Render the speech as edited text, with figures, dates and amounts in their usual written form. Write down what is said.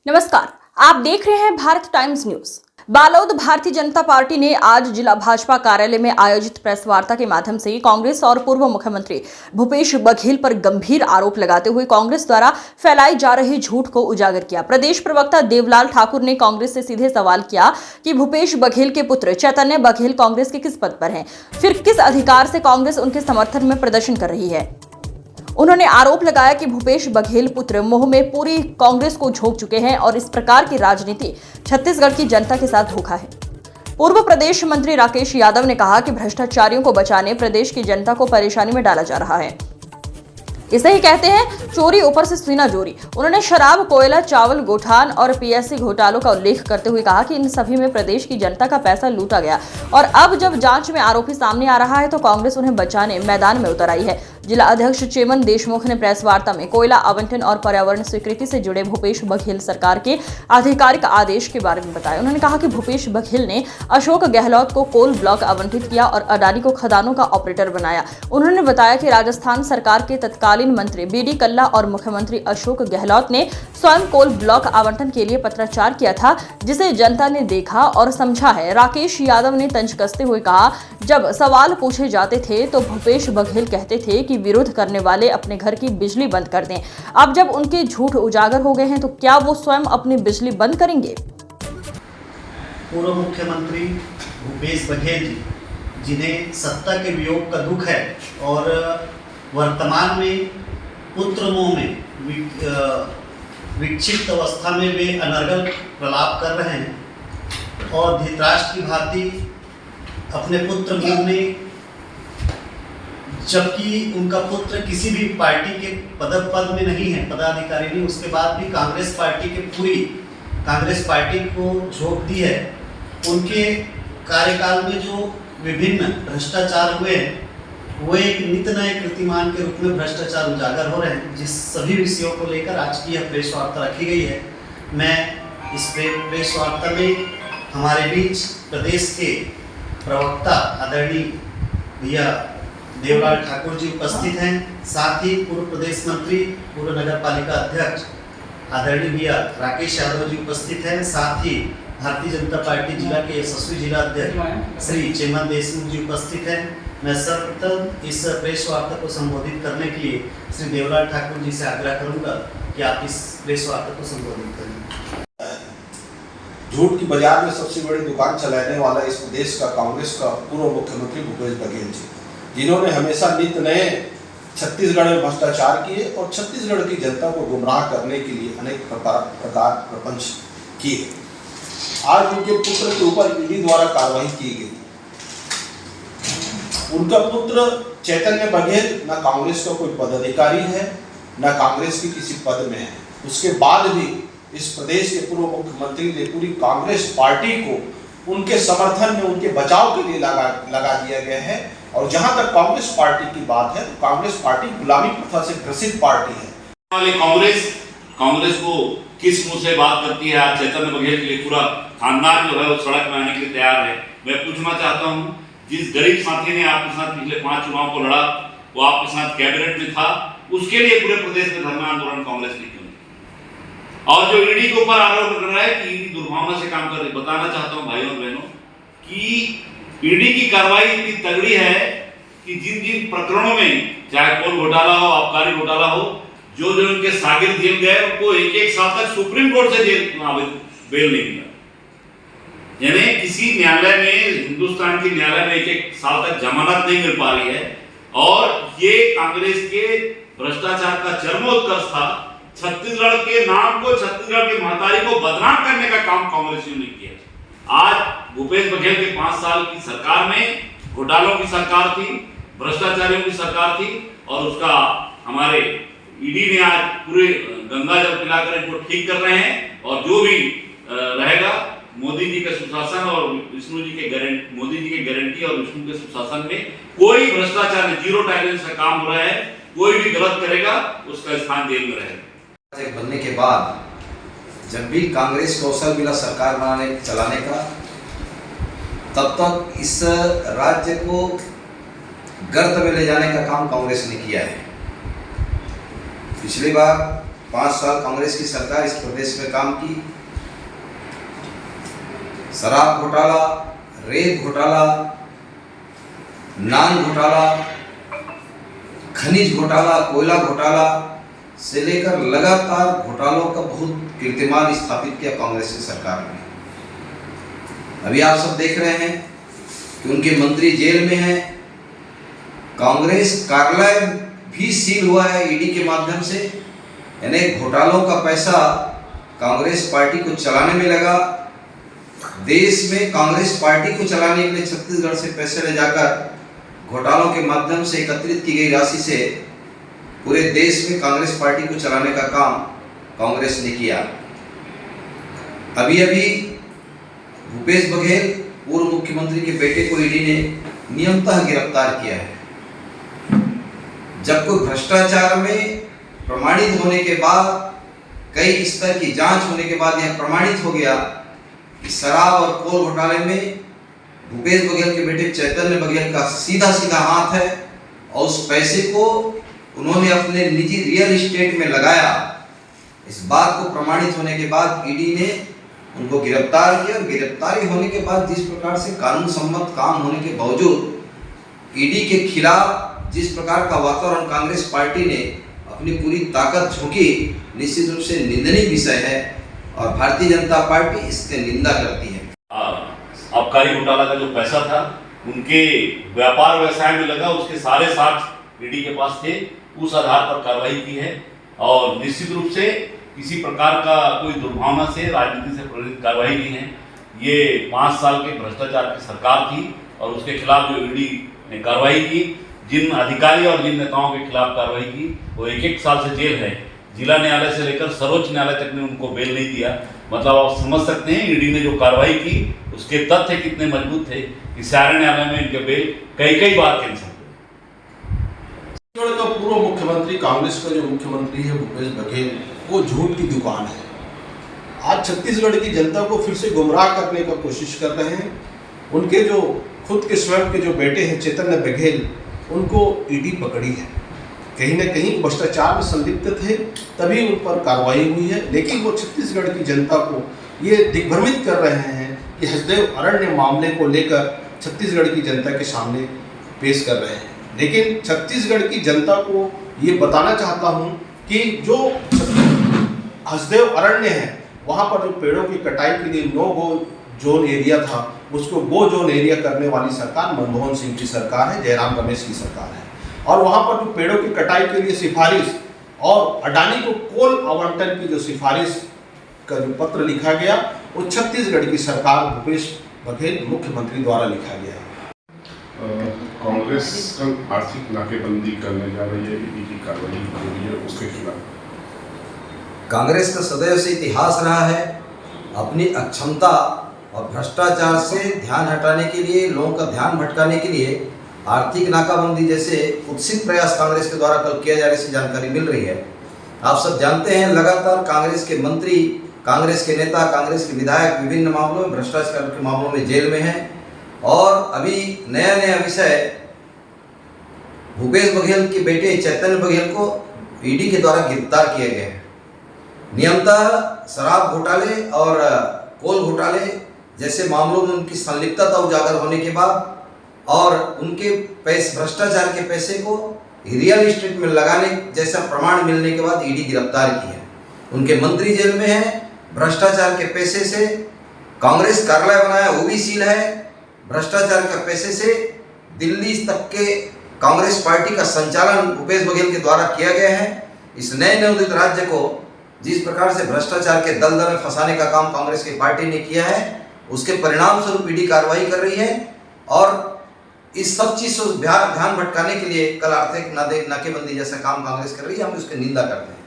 नमस्कार, आप देख रहे हैं Bharat times news. Balod Bharatiya Janata party ने आज जिला भाजपा कार्यालय में आयोजित प्रेस वार्ता के माध्यम से कांग्रेस और पूर्व मुख्यमंत्री भूपेश बघेल पर गंभीर आरोप लगाते हुए कांग्रेस द्वारा फैलाई जा रही झूठ को उजागर किया। प्रदेश प्रवक्ता देवलाल ठाकुर ने कांग्रेस से सीधे सवाल किया कि भूपेश बघेल के पुत्र चैतन्य बघेल कांग्रेस के किस पद पर हैं, फिर किस अधिकार से कांग्रेस उनके समर्थन में प्रदर्शन कर रही है। उन्होंने आरोप लगाया कि भूपेश बघेल पुत्र मोह में पूरी कांग्रेस को झोंक चुके हैं और इस प्रकार की राजनीति छत्तीसगढ़ की जनता के साथ धोखा है। पूर्व प्रदेश मंत्री राकेश यादव ने कहा कि भ्रष्टाचारियों को बचाने प्रदेश की जनता को परेशानी में डाला जा रहा है। इसे ही कहते हैं चोरी ऊपर से सीना चोरी। उन्होंने शराब, कोयला, चावल, गोठान और पीएससी घोटालों का उल्लेख करते हुए कहा कि इन सभी में प्रदेश की जनता का पैसा लूटा गया और अब जब जांच में आरोपी सामने आ रहा है तो कांग्रेस उन्हें बचाने मैदान में उतर आई है। जिला अध्यक्ष चेमन देशमुख ने प्रेस वार्ता में कोयला आवंटन और पर्यावरण स्वीकृति से जुड़े भूपेश बघेल सरकार के आधिकारिक आदेश के बारे में बताया। उन्होंने कहा कि भूपेश बघेल ने अशोक गहलोत को कोल ब्लॉक आवंटित किया और अडानी को खदानों का ऑपरेटर बनाया। उन्होंने बताया कि राजस्थान सरकार के तत्कालीन मंत्री बीडी कल्ला और मुख्यमंत्री अशोक गहलोत ने स्वयं कोल ब्लॉक आवंटन के लिए पत्राचार किया था, जिसे जनता ने देखा और समझा है। राकेश यादव ने तंज कसते हुए कहा, जब सवाल पूछे जाते थे तो भूपेश बघेल कहते थे कि विरोध करने वाले अपने घर की बिजली बंद कर दें। अब जब उनके झूठ उजागर हो गए हैं तो क्या वो स्वयं अपनी बिजली बंद करेंगे? पूर्व मुख्यमंत्री भूपेश बघेल जी, जिन्हें सत्ता के वियोग का दुख है और वर्तमान में पुत्र मोह में विक्षिप्त अवस्था में वे अनर्गल प्रलाप कर रहे हैं और धृतराष्ट्र की भांति अपने पुत्र मोह में, जबकि उनका पुत्र किसी भी पार्टी के पद में नहीं है, पदाधिकारी नहीं, उसके बाद भी कांग्रेस पार्टी के पूरी कांग्रेस पार्टी को झोंक दी है। उनके कार्यकाल में जो विभिन्न भ्रष्टाचार हुए हैं वो एक नित नए कीर्तिमान के रूप में भ्रष्टाचार उजागर हो रहे हैं, जिस सभी विषयों को लेकर आज की यह प्रेस वार्ता रखी गई है। मैं इस प्रेस वार्ता में हमारे बीच प्रदेश के प्रवक्ता आदरणीय भैया देवलाल ठाकुर जी उपस्थित हैं, साथ ही पूर्व प्रदेश मंत्री, पूर्व नगर पालिका अध्यक्ष आदरणीय भैया राकेश यादव जी उपस्थित हैं, साथ ही भारतीय जनता पार्टी जिला के यशस्वी जिला अध्यक्ष श्री चेमन देशमुख जी उपस्थित हैं। मैं सर्वप्रथम इस प्रेस वार्ता को संबोधित करने के लिए श्री देवलाल ठाकुर जी से आग्रह करूंगा कि आप इस प्रेस वार्ता को संबोधित करें। झूठ की बाजार में सबसे बड़ी दुकान चलाने वाला इस प्रदेश का कांग्रेस का पूर्व मुख्यमंत्री भूपेश बघेल जी, जिन्होंने हमेशा नित नए छत्तीसगढ़ में भ्रष्टाचार किए और छत्तीसगढ़ की जनता को गुमराह करने के लिए अनेक प्रकार प्रपंच किए। आज उनके पुत्र के ऊपर ईडी द्वारा कार्रवाई की गई। उनका पुत्र चैतन्य बघेल न कांग्रेस का कोई पदाधिकारी है, न कांग्रेस के किसी पद में है। उसके बाद भी इस प्रदेश के पूर्व मुख्यमंत्री ने पूरी कांग्रेस पार्टी को उनके समर्थन में, उनके बचाव के लिए लगा दिया गया है। और जहां तक कांग्रेस पार्टी की बात है तो कांग्रेस पार्टी गुलामी प्रथा से ग्रसित पार्टी है। कांग्रेस को किस मुंह से बात करती है? आज चैतन्य बघेल के लिए पूरा खानदान जो है वो सड़क में आने के लिए तैयार है। मैं पूछना चाहता हूँ, जिस गरीब साथी ने आपके साथ पिछले 5 चुनाव को लड़ा, वो आपके साथ कैबिनेट में था, उसके लिए पूरे प्रदेश में धरना आंदोलन कांग्रेस ने क्यों? और जो ईडी के ऊपर आरोप लग रहा है कि ईडी दुर्भावना से काम कर रही, बताना चाहता हूं भाइयों और बहनों कि ईडी की कार्रवाई इतनी तगड़ी है कि जिन जिन प्रकरणों में, चाहे कोल घोटाला हो, आबकारी घोटाला हो, जो जो उनके शागिर्द जेल गए उनको 1-1 साल तक सुप्रीम कोर्ट से बेल नहीं मिला। यानी किसी न्यायालय में, हिंदुस्तान के न्यायालय में 1-1 साल तक जमानत नहीं मिल पा रही है। और ये कांग्रेस के भ्रष्टाचार का चरमोत्कर्ष था। छत्तीसगढ़ के नाम को, छत्तीसगढ़ के महतारी को बदनाम करने का काम कांग्रेसियों ने किया। आज भूपेश बघेल के 5 साल की सरकार में घोटालों की सरकार थी, भ्रष्टाचारियों की सरकार थी और उसका हमारे ईडी ने आज पूरे गंगा जल पिलाकर इनको ठीक कर रहे हैं। और जो भी रहेगा, मोदी जी के सुशासन और विष्णु जी के मोदी जी के गारंटी और विष्णु के सुशासन में कोई भ्रष्टाचार, जीरो टॉलरेंस का काम हो रहा है। कोई भी गलत करेगा उसका स्थान जेल में रहेगा। बनने के बाद जब भी कांग्रेस कौशल मिला सरकार चलाने का, तब तक इस राज्य को गर्त में ले जाने का काम कांग्रेस ने किया है। पिछली बार 5 साल कांग्रेस की सरकार इस प्रदेश में काम की। शराब घोटाला, रेत घोटाला, नान घोटाला, खनिज घोटाला, कोयला घोटाला से लेकर लगातार घोटालों का बहुत कीर्तिमान स्थापित किया कांग्रेस की सरकार ने। अभी आप सब देख रहे हैं कि उनके मंत्री जेल में हैं। कांग्रेस कार्यालय भी सील हुआ है ईडी के माध्यम से। यानी घोटालों का पैसा कांग्रेस पार्टी को चलाने में लगा। देश में कांग्रेस पार्टी को चलाने के लिए छत्तीसगढ़ से पैसे ले जाकर घोटालों के माध्यम से एकत्रित की गई राशि से पूरे देश में कांग्रेस पार्टी को चलाने का काम कांग्रेस ने किया। अभी अभी भूपेश बघेल पूर्व मुख्यमंत्री के बेटे को ईडी ने नियमतः गिरफ्तार किया है। जब कोई भ्रष्टाचार में प्रमाणित होने के बाद, कई स्तर की जांच होने के बाद यह प्रमाणित हो गया कि शराब और कोल घोटाले में भूपेश बघेल के बेटे चैतन्य बघेल का सीधा हाथ है और उस पैसे को उन्होंने अपने निजी रियल एस्टेट में लगाया। इस बात को प्रमाणित होने के बाद ईडी ने उनको गिरफ्तार किया। और गिरफ्तारी होने के बाद जिस प्रकार से कानून सम्मत काम होने के बावजूद ईडी के खिलाफ जिस प्रकार का वातावरण कांग्रेस पार्टी ने अपनी पूरी ताकत झोंकी, निश्चित रूप से निंदनीय विषय है और भारतीय जनता पार्टी इसकी निंदा करती है। आबकारी घोटाला का जो पैसा था उनके व्यापार व्यवसाय में लगा, उसके सारे साक्ष्य ईडी के पास थे। उस आधार पर कार्रवाई की है और निश्चित रूप से किसी प्रकार का कोई दुर्भावना से, राजनीति से प्रेरित कार्रवाई नहीं है। ये 5 साल के भ्रष्टाचार की सरकार थी और उसके खिलाफ जो ईडी ने कार्रवाई की, जिन अधिकारी और जिन नेताओं के खिलाफ कार्रवाई की, वो 1-1 साल से जेल है। जिला न्यायालय से लेकर सर्वोच्च न्यायालय तक ने उनको बेल नहीं दिया। मतलब आप समझ सकते हैं ईडी ने जो कार्रवाई की उसके तथ्य कितने मजबूत थे कि सारे न्यायालय में इनके बेल कई बार कैंसिल हुए। छत्तीसगढ़ का पूर्व मुख्यमंत्री, कांग्रेस का जो मुख्यमंत्री है भूपेश बघेल, वो झूठ की दुकान है। आज छत्तीसगढ़ की जनता को फिर से गुमराह करने का कोशिश कर रहे हैं। उनके जो खुद के स्वयं के जो बेटे हैं चैतन्य बघेल, उनको ईडी पकड़ी है। कहीं न कहीं भ्रष्टाचार में संलिप्त थे, तभी उन पर कार्रवाई हुई है। लेकिन वो छत्तीसगढ़ की जनता को ये दिग्भ्रमित कर रहे हैं कि हसदेव अरण्य मामले को लेकर छत्तीसगढ़ की जनता के सामने पेश कर रहे हैं। लेकिन छत्तीसगढ़ की जनता को ये बताना चाहता हूँ कि जो हसदेव अरण्य है, वहाँ पर जो पेड़ों की कटाई के लिए नो गो जोन एरिया था, उसको गो जोन एरिया करने वाली सरकार मनमोहन सिंह की सरकार है, जयराम रमेश की सरकार है। और वहाँ पर जो पेड़ों की कटाई के लिए सिफारिश और अडानी को कोल आवंटन की जो सिफारिश का जो पत्र लिखा गया, वो छत्तीसगढ़ की सरकार भूपेश बघेल मुख्यमंत्री द्वारा लिखा गया। कांग्रेस आर्थिक नाकेबंदी करने जा रही है, ईडी की कार्रवाई हो रही है, उसके खिलाफ कांग्रेस का सदैव से इतिहास रहा है अपनी अक्षमता और भ्रष्टाचार से ध्यान हटाने के लिए, लोगों का ध्यान भटकाने के लिए आर्थिक नाकाबंदी जैसे कुत्सित प्रयास कांग्रेस के द्वारा कल किया जा रही, जानकारी मिल रही है। आप सब जानते हैं लगातार कांग्रेस के मंत्री, कांग्रेस के नेता, कांग्रेस के विधायक विभिन्न मामलों में, भ्रष्टाचार के मामलों में जेल में हैं। और अभी नया विषय भूपेश बघेल के बेटे चैतन्य बघेल को ईडी के द्वारा गिरफ्तार किया गया है। नियमतः शराब घोटाले और कोल घोटाले जैसे मामलों में उनकी संलिप्तता उजागर होने के बाद और उनके भ्रष्टाचार के पैसे को रियल एस्टेट में लगाने जैसा प्रमाण मिलने के बाद ईडी गिरफ्तार की है। उनके मंत्री जेल में हैं। भ्रष्टाचार के पैसे से कांग्रेस कार्यालय बनाया, वो भी सील है। भ्रष्टाचार के पैसे से दिल्ली तक के कांग्रेस पार्टी का संचालन भूपेश बघेल के द्वारा किया गया है। इस नए नवोदित राज्य को जिस प्रकार से भ्रष्टाचार के दलदल में फंसाने का काम कांग्रेस की पार्टी ने किया है, उसके परिणाम स्वरूप ईडी कार्रवाई कर रही है। और इस सब चीज से ध्यान भटकाने के लिए कल आर्थिक नाकेबंदी जैसा काम कांग्रेस कर रही है, हम उसकी निंदा करते हैं।